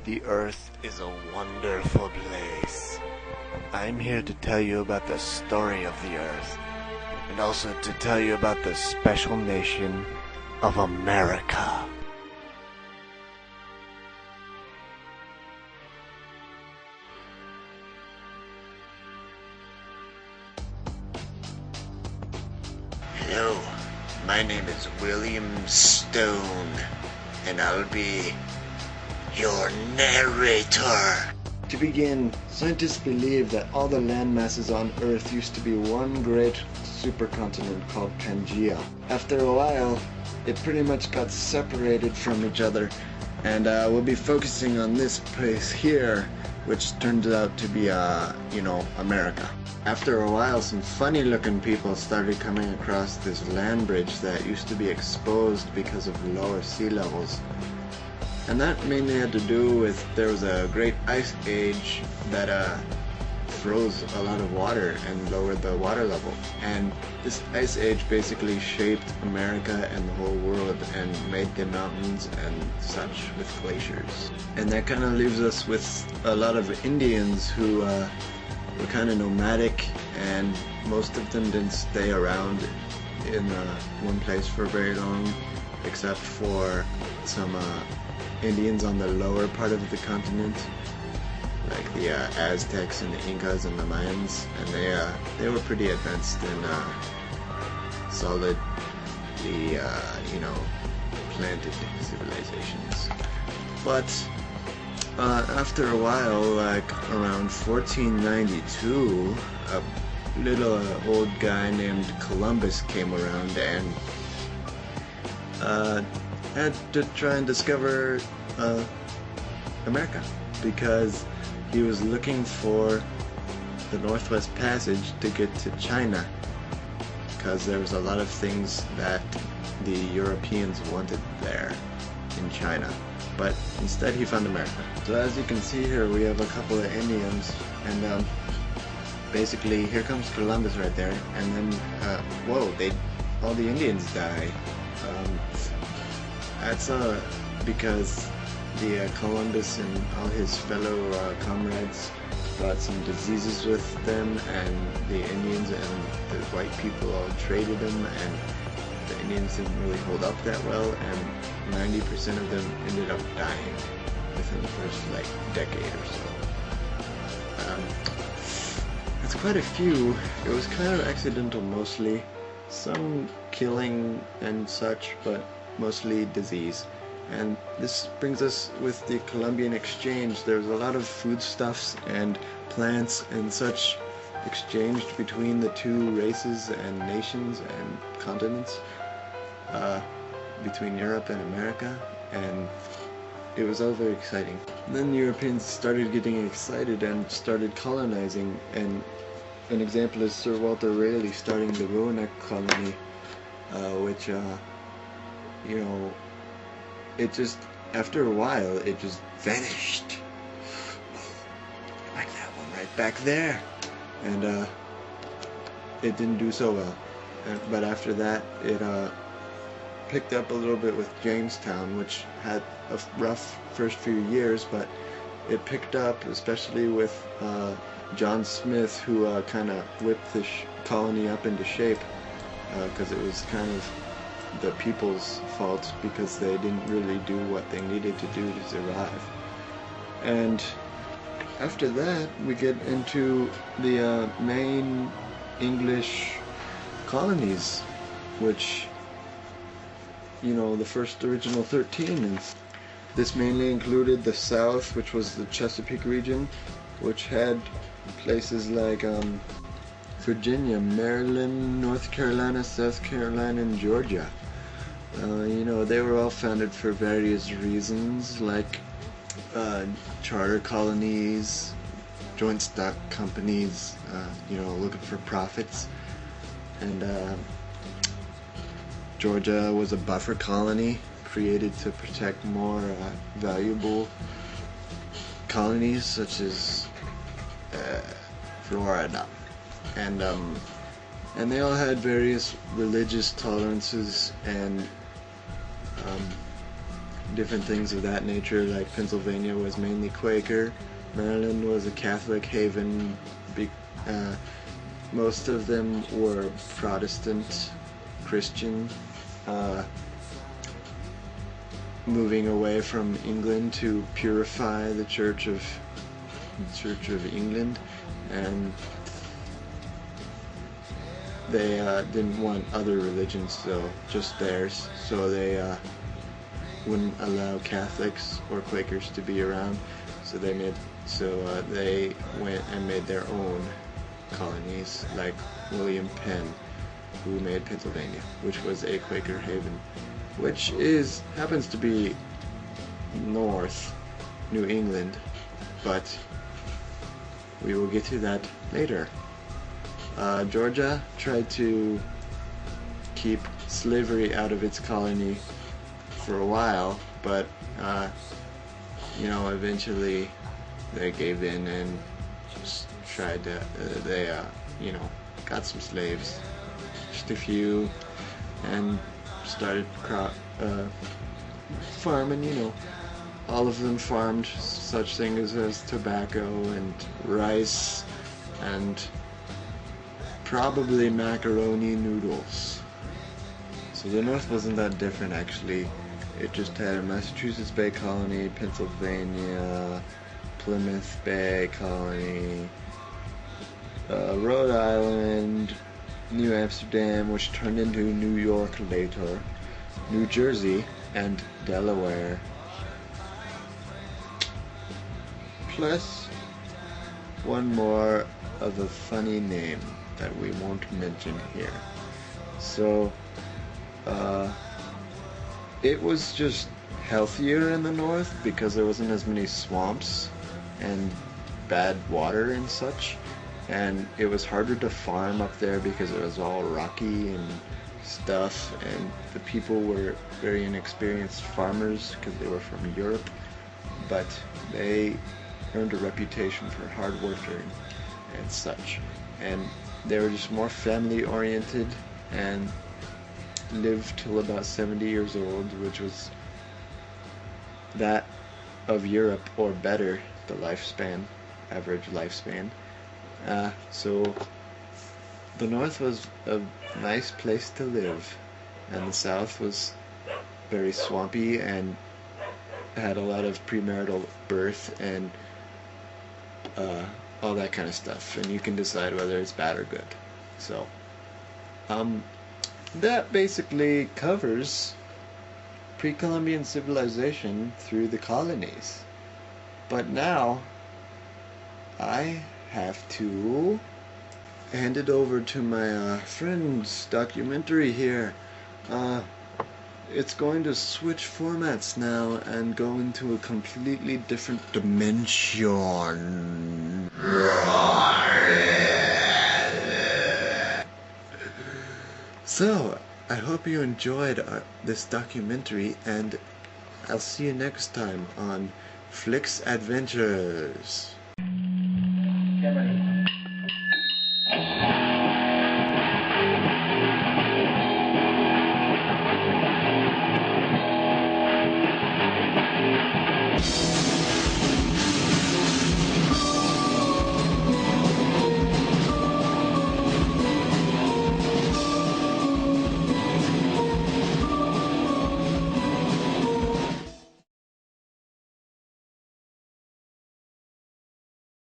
The Earth is a wonderful place. I'm here to tell you about the story of the Earth, and also to tell you about the special nation of America. Hello, my name is William Stone, and I'll be your narrator. To begin, scientists believe that all the land masses on Earth used to be one great supercontinent called Pangaea. After a while, it pretty much got separated from each other, and we'll be focusing on this place here, which turned out to be, America. After a while, some funny-looking people started coming across this land bridge that used to be exposed because of lower sea levels. And that mainly had to do with there was a great ice age that froze a lot of water and lowered the water level. And this ice age basically shaped America and the whole world and made the mountains and such with glaciers. And that kind of leaves us with a lot of Indians who were kind of nomadic, and most of them didn't stay around in one place for very long, except for some Indians on the lower part of the continent, like the Aztecs and the Incas and the Mayans, and they were pretty advanced in solidly, planted civilizations. But after a while, like around 1492, a little old guy named Columbus came around and had to try and discover America, because he was looking for the Northwest Passage to get to China, because there was a lot of things that the Europeans wanted there in China, but instead he found America. So as you can see here, we have a couple of Indians, and basically here comes Columbus right there, and then whoa, all the Indians die. That's because the Columbus and all his fellow comrades brought some diseases with them, and the Indians and the white people all traded them, and the Indians didn't really hold up that well, and 90% of them ended up dying within the first decade or so. It's quite a few. It was kind of accidental mostly, some killing and such, but mostly disease. And this brings us with the Columbian Exchange. There's a lot of foodstuffs and plants and such exchanged between the two races and nations and continents, between Europe and America, and it was all very exciting. And then the Europeans started getting excited and started colonizing, and an example is Sir Walter Raleigh starting the Roanoke colony, which it just, after a while, it just vanished. Like that one right back there. And it didn't do so well. But after that, it picked up a little bit with Jamestown, which had a rough first few years, but it picked up, especially with John Smith, who kind of whipped the colony up into shape, because it was kind of the people's fault, because they didn't really do what they needed to do to survive. And after that, we get into the main English colonies, which, the first original 13. And this mainly included the South, which was the Chesapeake region, which had places like Virginia, Maryland, North Carolina, South Carolina, and Georgia. They were all founded for various reasons, like charter colonies, joint stock companies, looking for profits. And Georgia was a buffer colony created to protect more valuable colonies, such as Florida. And they all had various religious tolerances and different things of that nature. Like Pennsylvania was mainly Quaker, Maryland was a Catholic haven. Most of them were Protestant, Christian, moving away from England to purify the Church of England, and they didn't want other religions, so just theirs. So they wouldn't allow Catholics or Quakers to be around. So they went and made their own colonies, like William Penn, who made Pennsylvania, which was a Quaker haven, which happens to be North New England, but we will get to that later. Georgia tried to keep slavery out of its colony for a while, but eventually they gave in and just tried to. They got some slaves, just a few, and started farming. All of them farmed such things as tobacco and rice and probably macaroni noodles. So the North wasn't that different, actually. It just had a Massachusetts Bay Colony, Pennsylvania, Plymouth Bay Colony, Rhode Island, New Amsterdam, which turned into New York later, New Jersey, and Delaware. Plus one more of a funny name that we won't mention here. So, it was just healthier in the North because there wasn't as many swamps and bad water and such, and it was harder to farm up there because it was all rocky and stuff, and the people were very inexperienced farmers because they were from Europe, but they earned a reputation for hard working and such, and they were just more family oriented and lived till about 70 years old, which was that of Europe or better, the average lifespan. So the North was a nice place to live, and the South was very swampy and had a lot of premarital birth and all that kind of stuff, and you can decide whether it's bad or good. So that basically covers pre-Columbian civilization through the colonies. But now I have to hand it over to my friend's documentary here. It's going to switch formats now and go into a completely different dimension. So, I hope you enjoyed this documentary, and I'll see you next time on Flicks Adventures.